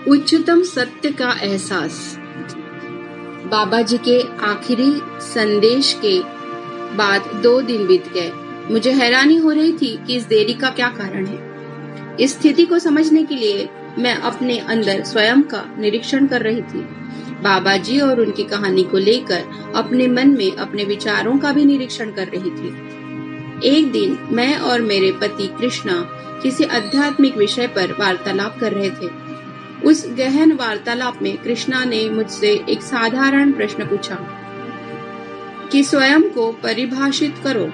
उच्चतम सत्य का एहसास। बाबा जी के आखिरी संदेश के बाद 2 दिन बीत गए। मुझे हैरानी हो रही थी कि इस देरी का क्या कारण है। इस स्थिति को समझने के लिए मैं अपने अंदर स्वयं का निरीक्षण कर रही थी। बाबा जी और उनकी कहानी को लेकर अपने मन में अपने विचारों का भी निरीक्षण कर रही थी। एक दिन मैं और मेरे पति कृष्णा किसी आध्यात्मिक विषय पर वार्तालाप कर रहे थे। उस गहन वार्तालाप में कृष्णा ने मुझसे एक साधारण प्रश्न पूछा कि स्वयं को परिभाषित करो।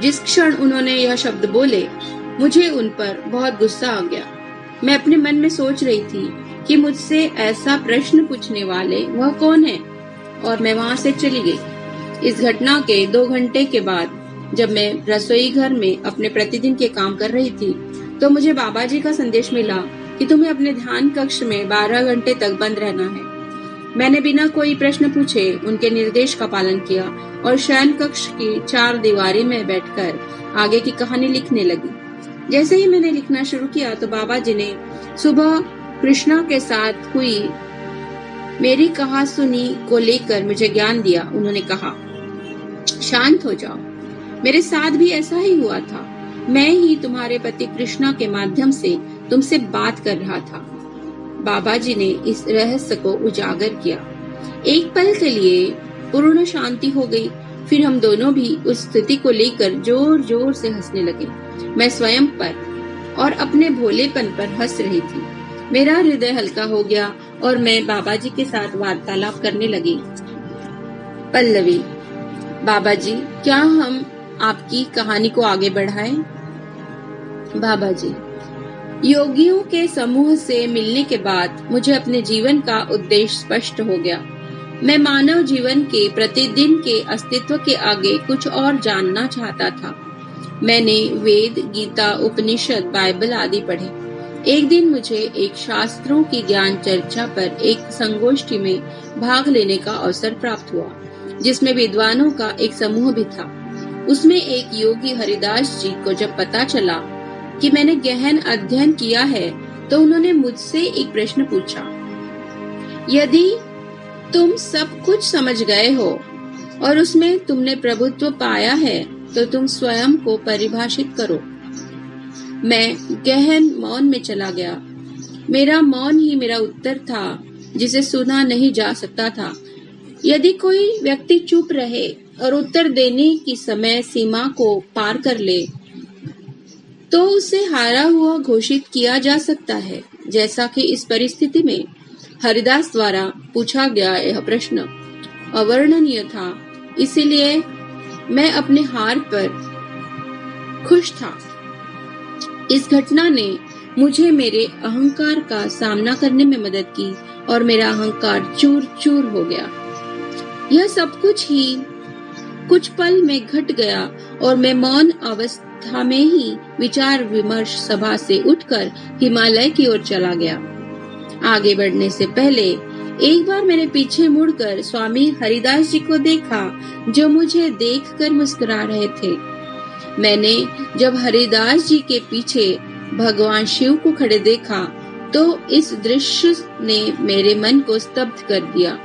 जिस क्षण उन्होंने यह शब्द बोले, मुझे उन पर बहुत गुस्सा आ गया। मैं अपने मन में सोच रही थी कि मुझसे ऐसा प्रश्न पूछने वाले वह कौन है, और मैं वहां से चली गई। इस घटना के 2 घंटे के बाद जब मैं रसोई घर में अपने प्रतिदिन के काम कर रही थी, तो मुझे बाबा जी का संदेश मिला कि तुम्हें अपने ध्यान कक्ष में 12 घंटे तक बंद रहना है। मैंने बिना कोई प्रश्न पूछे उनके निर्देश का पालन किया और शयन कक्ष की 4 दीवारी में बैठकर आगे की कहानी लिखने लगी। जैसे ही मैंने लिखना शुरू किया तो बाबा जी ने सुबह कृष्णा के साथ हुई मेरी कहा सुनी को लेकर मुझे ज्ञान दिया। उन्होंने कहा, शांत हो जाओ। मेरे साथ भी ऐसा ही हुआ था। मैं ही तुम्हारे पति कृष्णा के माध्यम से तुमसे बात कर रहा था। बाबा जी ने इस रहस्य को उजागर किया। एक पल के लिए पूर्ण शांति हो गई। फिर हम दोनों भी उस स्थिति को लेकर जोर जोर से हंसने लगे। मैं स्वयं पर और अपने भोलेपन पर हंस रही थी। मेरा हृदय हल्का हो गया और मैं बाबा जी के साथ वार्तालाप करने लगी। पल्लवी, बाबा जी, क्या हम आपकी कहानी को आगे बढ़ाएं? बाबा जी, योगियों के समूह से मिलने के बाद मुझे अपने जीवन का उद्देश्य स्पष्ट हो गया। मैं मानव जीवन के प्रतिदिन के अस्तित्व के आगे कुछ और जानना चाहता था। मैंने वेद, गीता, उपनिषद, बाइबल आदि पढ़े। एक दिन मुझे एक शास्त्रों की ज्ञान चर्चा पर एक संगोष्ठी में भाग लेने का अवसर प्राप्त हुआ, जिसमें विद्वानों का एक समूह भी था। उसमें एक योगी हरिदास जी को जब पता चला कि मैंने गहन अध्ययन किया है, तो उन्होंने मुझसे एक प्रश्न पूछा, यदि तुम सब कुछ समझ गए हो और उसमें तुमने प्रभुत्व पाया है, तो तुम स्वयं को परिभाषित करो। मैं गहन मौन में चला गया। मेरा मौन ही मेरा उत्तर था, जिसे सुना नहीं जा सकता था। यदि कोई व्यक्ति चुप रहे और उत्तर देने की समय सीमा को पार कर ले, तो उसे हारा हुआ घोषित किया जा सकता है। जैसा कि इस परिस्थिति में हरिदास द्वारा पूछा गया यह प्रश्न अवर्णनीय था, इसीलिए मैं अपने हार पर खुश था। इस घटना ने मुझे मेरे अहंकार का सामना करने में मदद की और मेरा अहंकार चूर चूर हो गया। यह सब कुछ ही कुछ पल में घट गया और मैं मौन अवस्था में ही विचार विमर्श सभा से उठकर हिमालय की ओर चला गया। आगे बढ़ने से पहले एक बार मैंने पीछे मुड़कर स्वामी हरिदास जी को देखा, जो मुझे देखकर मुस्कुरा रहे थे। मैंने जब हरिदास जी के पीछे भगवान शिव को खड़े देखा, तो इस दृश्य ने मेरे मन को स्तब्ध कर दिया।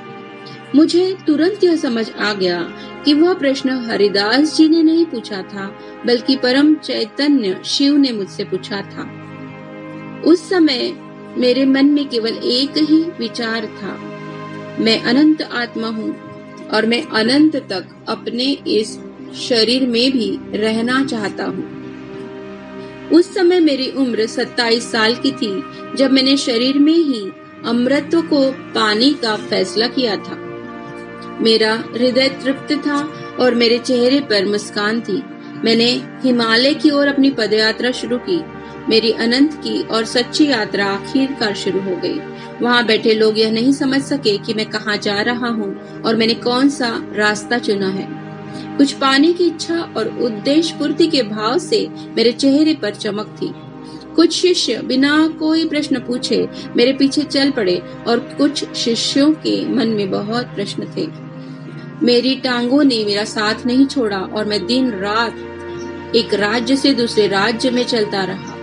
मुझे तुरंत यह समझ आ गया कि वह प्रश्न हरिदास जी ने नहीं पूछा था, बल्कि परम चैतन्य शिव ने मुझसे पूछा था। उस समय मेरे मन में केवल एक ही विचार था, मैं अनंत आत्मा हूँ और मैं अनंत तक अपने इस शरीर में भी रहना चाहता हूँ। उस समय मेरी उम्र 27 साल की थी, जब मैंने शरीर में ही अमृत को पाने का फैसला किया था। मेरा हृदय तृप्त था और मेरे चेहरे पर मुस्कान थी। मैंने हिमालय की ओर अपनी पदयात्रा शुरू की। मेरी अनंत की और सच्ची यात्रा आखिरकार शुरू हो गई। वहां बैठे लोग यह नहीं समझ सके कि मैं कहाँ जा रहा हूँ और मैंने कौन सा रास्ता चुना है। कुछ पाने की इच्छा और उद्देश्य पूर्ति के भाव से मेरे चेहरे पर चमक थी। कुछ शिष्य बिना कोई प्रश्न पूछे मेरे पीछे चल पड़े और कुछ शिष्यों के मन में बहुत प्रश्न थे। मेरी टांगों ने मेरा साथ नहीं छोड़ा और मैं दिन रात एक राज्य से दूसरे राज्य में चलता रहा।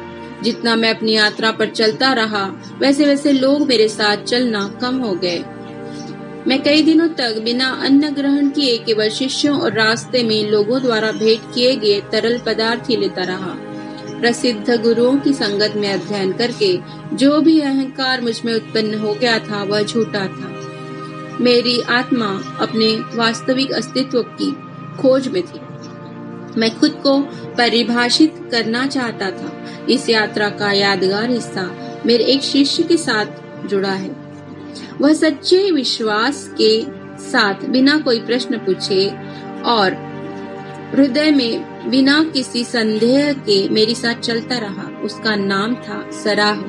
जितना मैं अपनी यात्रा पर चलता रहा, वैसे वैसे लोग मेरे साथ चलना कम हो गए। मैं कई दिनों तक बिना अन्न ग्रहण किए केवल शिष्यों और रास्ते में लोगों द्वारा भेंट किए गए तरल पदार्थ ही लेता रहा। प्रसिद्ध गुरुओं की संगत में अध्ययन करके जो भी अहंकार मुझ में उत्पन्न हो गया था वह झूठा था। मेरी आत्मा अपने वास्तविक अस्तित्व की खोज में थी। मैं खुद को परिभाषित करना चाहता था। इस यात्रा का यादगार हिस्सा मेरे एक शिष्य के साथ जुड़ा है। वह सच्चे विश्वास के साथ बिना कोई प्रश्न पूछे और हृदय में बिना किसी संदेह के मेरे साथ चलता रहा। उसका नाम था सराह।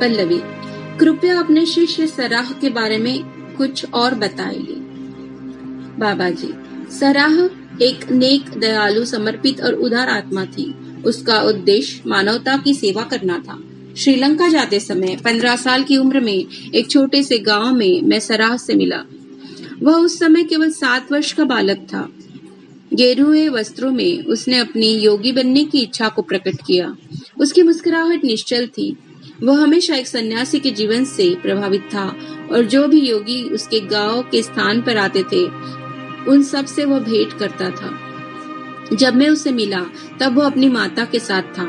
पल्लवी, कृपया अपने शिष्य सराह के बारे में कुछ और बताइए। बाबा जी, सराह एक नेक, दयालु, समर्पित और उदार आत्मा थी। उसका उद्देश्य मानवता की सेवा करना था। श्रीलंका जाते समय 15 साल की उम्र में एक छोटे से गांव में मैं सराह से मिला। वह उस समय केवल 7 वर्ष का बालक था। गेरुए वस्त्रों में उसने अपनी योगी बनने की इच्छा को प्रकट किया। उसकी मुस्कुराहट निश्चल थी। वह हमेशा एक सन्यासी के जीवन से प्रभावित था और जो भी योगी उसके गांव के स्थान पर आते थे उन सब से वह भेंट करता था। जब मैं उसे मिला तब वह अपनी माता के साथ था।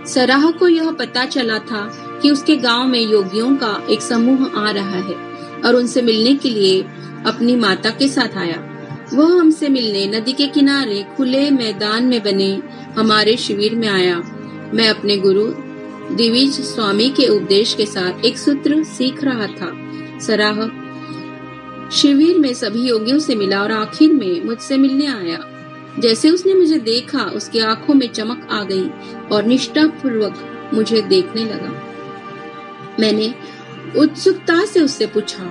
सराह को यह पता चला था कि उसके गांव में योगियों का एक समूह आ रहा है और उनसे मिलने के लिए अपनी माता के साथ आया। वह हमसे मिलने नदी के किनारे खुले मैदान में बने हमारे शिविर में आया। मैं अपने गुरु दिविज स्वामी के उपदेश के साथ एक सूत्र सीख रहा था। सराह शिविर में सभी योगियों से मिला और आखिर में मुझसे मिलने आया। जैसे उसने मुझे देखा, उसकी आंखों में चमक आ गई और निष्ठापूर्वक मुझे देखने लगा। मैंने उत्सुकता से उससे पूछा,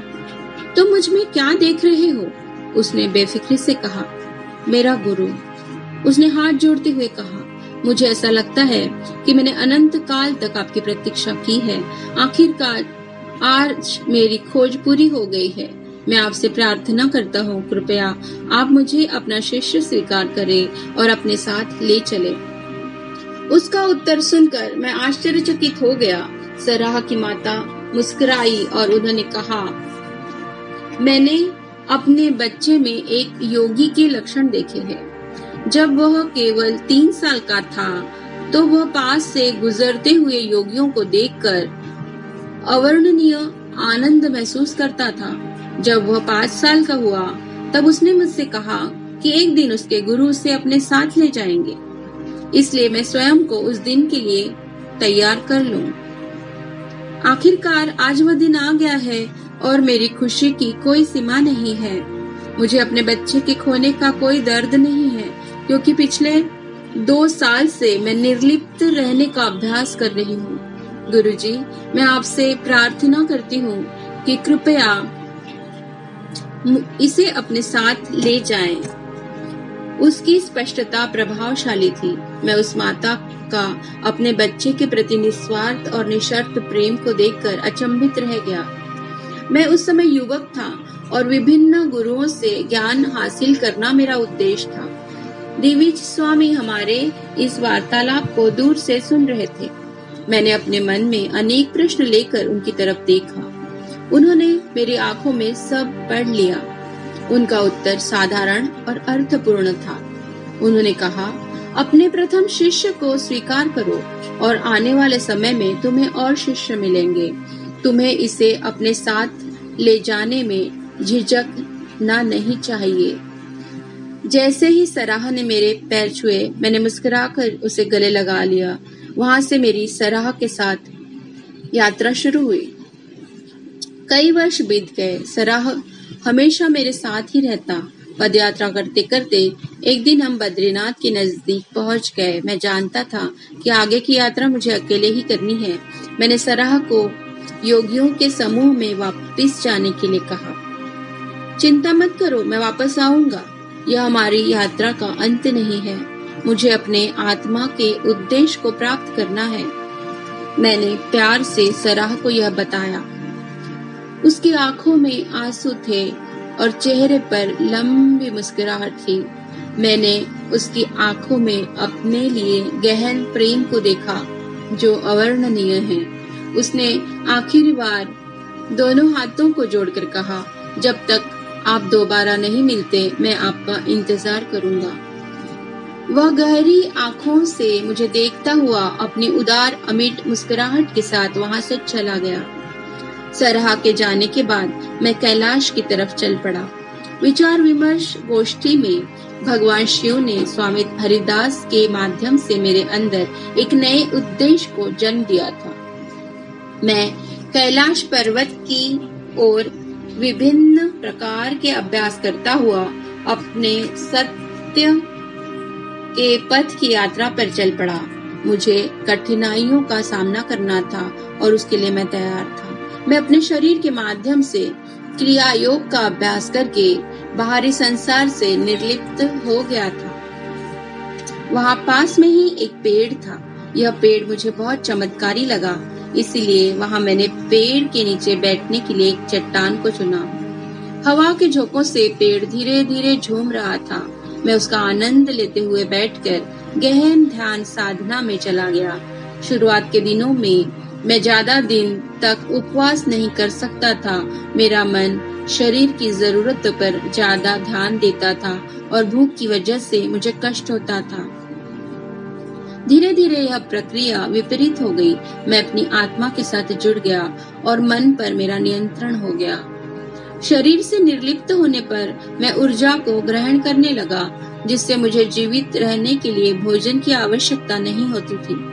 तुम मुझ में क्या देख रहे हो? उसने बेफिक्री से कहा, मेरा गुरु। उसने हाथ जोड़ते हुए कहा, मुझे ऐसा लगता है कि मैंने अनंत काल तक आपकी प्रतीक्षा की है। आखिरकार आज मेरी खोज पूरी हो गई है। मैं आपसे प्रार्थना करता हूँ, कृपया आप मुझे अपना शिष्य स्वीकार करें और अपने साथ ले चले। उसका उत्तर सुनकर मैं आश्चर्यचकित हो गया। सराह की माता मुस्कुराई और उन्होंने कहा, मैंने अपने बच्चे में एक योगी के लक्षण देखे हैं। जब वह केवल 3 साल का था तो वह पास से गुजरते हुए योगियों को देखकर अवर्णनीय आनंद महसूस करता था। जब वह 5 साल का हुआ तब उसने मुझसे कहा कि एक दिन उसके गुरु उसे अपने साथ ले जाएंगे, इसलिए मैं स्वयं को उस दिन के लिए तैयार कर लूं। आखिरकार आज वह दिन आ गया है और मेरी खुशी की कोई सीमा नहीं है। मुझे अपने बच्चे के खोने का कोई दर्द नहीं है, क्योंकि पिछले 2 साल से मैं निर्लिप्त रहने का अभ्यास कर रही हूँ। गुरुजी, मैं आपसे प्रार्थना करती हूँ कि कृपया इसे अपने साथ ले जाएं। उसकी स्पष्टता प्रभावशाली थी। मैं उस माता का अपने बच्चे के प्रति निस्वार्थ और निशर्त प्रेम को देखकर अचंभित रह गया। मैं उस समय युवक था और विभिन्न गुरुओं से ज्ञान हासिल करना मेरा उद्देश्य था। दिविज स्वामी हमारे इस वार्तालाप को दूर से सुन रहे थे। मैंने अपने मन में अनेक प्रश्न लेकर उनकी तरफ देखा। उन्होंने मेरी आंखों में सब पढ़ लिया। उनका उत्तर साधारण और अर्थपूर्ण था। उन्होंने कहा, अपने प्रथम शिष्य को स्वीकार करो और आने वाले समय में तुम्हें और शिष्य मिलेंगे। तुम्हें इसे अपने साथ ले जाने में झिझकना नहीं चाहिए। जैसे ही सराह ने मेरे पैर छुए, मैंने मुस्कुराकर उसे गले लगा लिया। वहां से मेरी सराह के साथ यात्रा शुरू हुई। कई वर्ष बीत गए। सराह हमेशा मेरे साथ ही रहता। पदयात्रा करते करते एक दिन हम बद्रीनाथ के नजदीक पहुंच गए। मैं जानता था कि आगे की यात्रा मुझे अकेले ही करनी है। मैंने सराह को योगियों के समूह में वापस जाने के लिए कहा। चिंता मत करो, मैं वापस आऊंगा। यह हमारी यात्रा का अंत नहीं है। मुझे अपने आत्मा के उद्देश्य को प्राप्त करना है। मैंने प्यार से सराह को यह बताया। उसकी आंखों में आंसू थे और चेहरे पर लंबी मुस्कुराहट थी। मैंने उसकी आंखों में अपने लिए गहन प्रेम को देखा जो अवर्णनीय है। उसने आखिरी बार दोनों हाथों को जोड़कर कहा, जब तक आप दोबारा नहीं मिलते मैं आपका इंतजार करूंगा। वह गहरी आंखों से मुझे देखता हुआ अपनी उदार अमिट मुस्कुराहट के साथ वहां से चला गया। सरहा के जाने के बाद मैं कैलाश की तरफ चल पड़ा। विचार विमर्श गोष्ठी में भगवान शिव ने स्वामी हरिदास के माध्यम से मेरे अंदर एक नए उद्देश्य को जन्म दिया था। मैं कैलाश पर्वत की ओर विभिन्न प्रकार के अभ्यास करता हुआ अपने सत्य के पथ की यात्रा पर चल पड़ा। मुझे कठिनाइयों का सामना करना था और उसके लिए मैं तैयार था। मैं अपने शरीर के माध्यम से क्रिया योग का अभ्यास करके बाहरी संसार से निर्लिप्त हो गया था। वहां पास में ही एक पेड़ था। यह पेड़ मुझे बहुत चमत्कारी लगा, इसीलिए वहां मैंने पेड़ के नीचे बैठने के लिए एक चट्टान को चुना। हवा के झोंकों से पेड़ धीरे धीरे झूम रहा था। मैं उसका आनंद लेते हुए बैठकर गहन ध्यान साधना में चला गया। शुरुआत के दिनों में मैं ज्यादा दिन तक उपवास नहीं कर सकता था। मेरा मन शरीर की जरूरत पर ज्यादा ध्यान देता था और भूख की वजह से मुझे कष्ट होता था। धीरे धीरे यह प्रक्रिया विपरीत हो गई। मैं अपनी आत्मा के साथ जुड़ गया और मन पर मेरा नियंत्रण हो गया। शरीर से निर्लिप्त होने पर मैं ऊर्जा को ग्रहण करने लगा, जिससे मुझे जीवित रहने के लिए भोजन की आवश्यकता नहीं होती थी।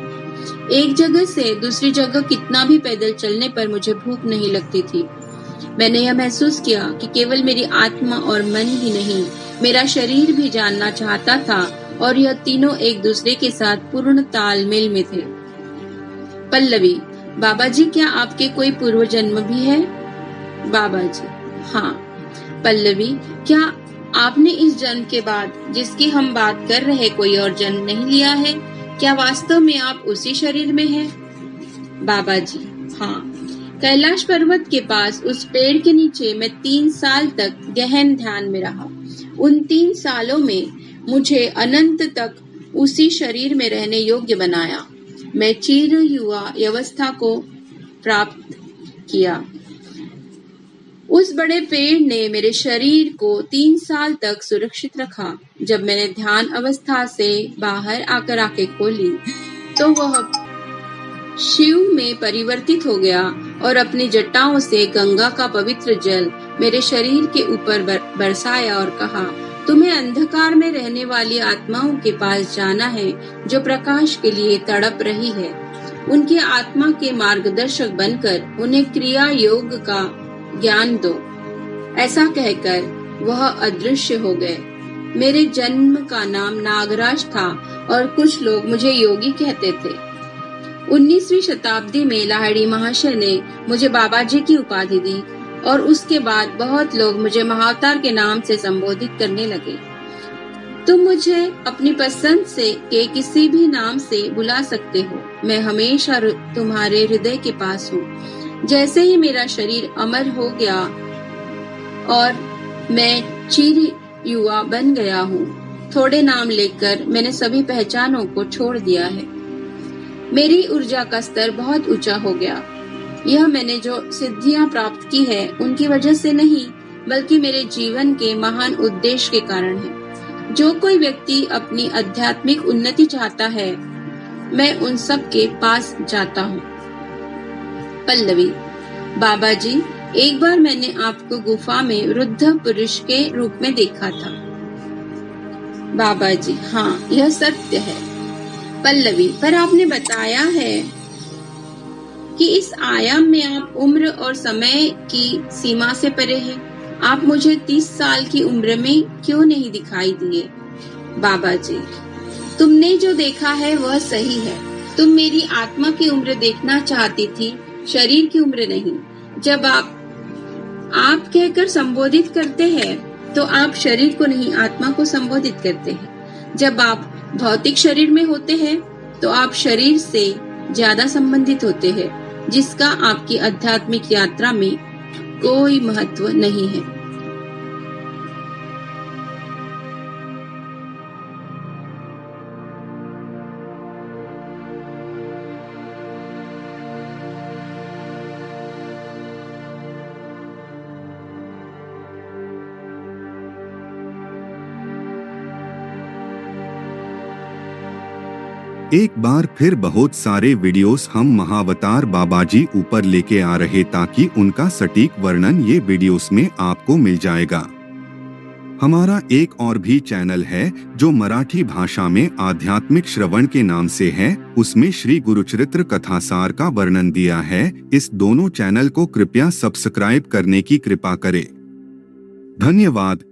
एक जगह से दूसरी जगह कितना भी पैदल चलने पर मुझे भूख नहीं लगती थी। मैंने यह महसूस किया कि केवल मेरी आत्मा और मन ही नहीं, मेरा शरीर भी जानना चाहता था और यह तीनों एक दूसरे के साथ पूर्ण तालमेल में थे। पल्लवी, बाबा जी, क्या आपके कोई पूर्व जन्म भी है? बाबा जी, हाँ। पल्लवी, क्या आपने इस जन्म के बाद जिसकी हम बात कर रहे कोई और जन्म नहीं लिया है? क्या वास्तव में आप उसी शरीर में हैं? बाबा जी, हाँ। कैलाश पर्वत के पास उस पेड़ के नीचे मैं 3 साल तक गहन ध्यान में रहा। उन 3 सालों में मुझे अनंत तक उसी शरीर में रहने योग्य बनाया। मैं चिर युवा अवस्था को प्राप्त किया। उस बड़े पेड़ ने मेरे शरीर को 3 साल तक सुरक्षित रखा। जब मैंने ध्यान अवस्था से बाहर आकर आंखें खोली तो वह शिव में परिवर्तित हो गया और अपनी जटाओं से गंगा का पवित्र जल मेरे शरीर के ऊपर बरसाया और कहा, तुम्हें अंधकार में रहने वाली आत्माओं के पास जाना है जो प्रकाश के लिए तड़प रही है। उनकी आत्मा के मार्गदर्शक बनकर उन्हें क्रिया योग का ज्ञान दो। ऐसा कहकर वह अदृश्य हो गए। मेरे जन्म का नाम नागराज था और कुछ लोग मुझे योगी कहते थे। 19वीं शताब्दी में लाहिड़ी महाशय ने मुझे बाबा जी की उपाधि दी और उसके बाद बहुत लोग मुझे महाअवतार के नाम से संबोधित करने लगे। तुम मुझे अपनी पसंद से के किसी भी नाम से बुला सकते हो। मैं हमेशा तुम्हारे हृदय के पास हूँ। जैसे ही मेरा शरीर अमर हो गया और मैं चिर युवा बन गया हूँ, थोड़े नाम लेकर मैंने सभी पहचानों को छोड़ दिया है। मेरी ऊर्जा का स्तर बहुत ऊंचा हो गया। यह मैंने जो सिद्धियां प्राप्त की है उनकी वजह से नहीं, बल्कि मेरे जीवन के महान उद्देश्य के कारण है। जो कोई व्यक्ति अपनी आध्यात्मिक उन्नति चाहता है, मैं उन सब के पास जाता हूँ। पल्लवी, बाबा जी, एक बार मैंने आपको गुफा में वृद्ध पुरुष के रूप में देखा था। बाबा जी, हाँ, यह सत्य है। पल्लवी, पर आपने बताया है कि इस आयाम में आप उम्र और समय की सीमा से परे हैं। आप मुझे 30 साल की उम्र में क्यों नहीं दिखाई दिए? बाबा जी, तुमने जो देखा है वह सही है। तुम मेरी आत्मा की उम्र देखना चाहती थी, शरीर की उम्र नहीं। जब आप कहकर संबोधित करते हैं तो आप शरीर को नहीं, आत्मा को संबोधित करते हैं। जब आप भौतिक शरीर में होते हैं तो आप शरीर से ज्यादा संबंधित होते हैं, जिसका आपकी आध्यात्मिक यात्रा में कोई महत्व नहीं है। एक बार फिर बहुत सारे वीडियोस हम महाअवतार बाबाजी ऊपर लेके आ रहे ताकि उनका सटीक वर्णन ये वीडियोस में आपको मिल जाएगा। हमारा एक और भी चैनल है जो मराठी भाषा में आध्यात्मिक श्रवण के नाम से है, उसमें श्री गुरुचरित्र कथासार का वर्णन दिया है। इस दोनों चैनल को कृपया सब्सक्राइब करने की कृपा करें। धन्यवाद।